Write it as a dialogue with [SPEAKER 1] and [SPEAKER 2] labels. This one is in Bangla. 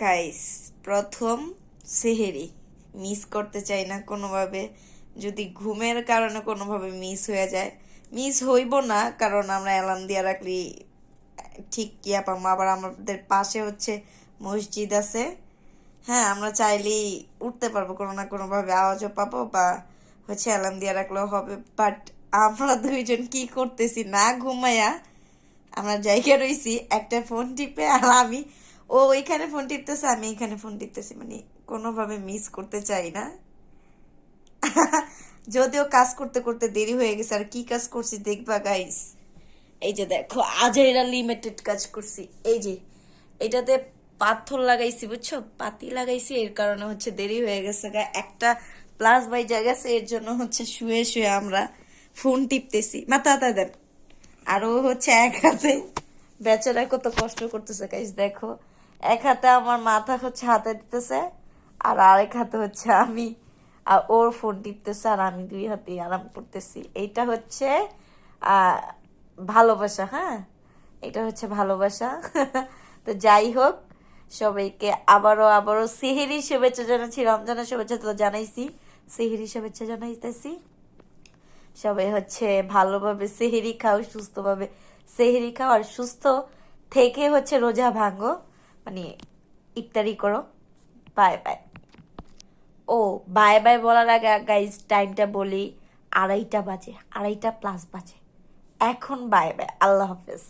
[SPEAKER 1] গাইস, প্রথম সেহেরি মিস করতে চাই না কোনোভাবে। যদি ঘুমের কারণে কোনোভাবে মিস হয়ে যায়, মিস হইব না, কারণ আমরা অ্যালার্ম দিয়ে রাখলি ঠিক কি পাবো। আবার আমাদের পাশে হচ্ছে মসজিদ আছে। হ্যাঁ, আমরা চাইলেই উঠতে পারবো, কোনো না কোনোভাবে আওয়াজও পাবো বা হচ্ছে অ্যালার্ম দিয়ে রাখলেও হবে। বাট আমরা দুইজন কি করতেছি না ঘুমাইয়া, আমরা জায়গা রইছি একটা ফোন টিপে, আর আমি ও ওইখানে ফোন টিপতেছে, আমি এখানে ফোন টিপতেছি, মানে কোনোভাবে মিস করতে চাই না। যদিও কাজ করতে করতে দেরি হয়ে গেছে, আর কি কাজ করছি দেখবা গাইস। এই যে দেখো, আজেরা লিমিটেড কাজ করছি। এই যে এটাতে পাথর লাগাইছি, বুঝছো, পাতি লাগাইছি, এর কারণে হচ্ছে দেরি হয়ে গেছে। একটা প্লাস বাই গেছে, এর জন্য হচ্ছে শুয়ে শুয়ে আমরা ফোন টিপতেছি। মাথা হাতা দেন। আর ও হচ্ছে এক হাতে, বেচারা কত কষ্ট করতেছে গাইস। দেখো, এক হাতে আমার মাথা হচ্ছে হাতে দিতেছে, আর আরেক হাতে হচ্ছে আমি, আর ওর ফোন টিপতেছে, আর আমি দুই হাতে আরাম করতেছি। এইটা হচ্ছে আহ ভালোবাসা। হ্যাঁ, এটা হচ্ছে ভালোবাসা। তো যাই হোক, সবাইকে আবারও আবারও সেহেরি শুভেচ্ছা জানাচ্ছি। রমজানের শুভেচ্ছা তো জানাইছি, সেহেরি শুভেচ্ছা জানাইতেছি। সবাই হচ্ছে ভালোভাবে সেহেরি খাও, সুস্থভাবে সেহেরি খাও, আর সুস্থ থেকে হচ্ছে রোজা ভাঙো, মানে ইফতারি করো। Bye bye. ও, বাই বাই বলার আগে গাইজ টাইমটা বলি, 2:30 বাজে, 2:30 প্লাস বাজে এখন। বাই বাই, আল্লাহ হাফেজ।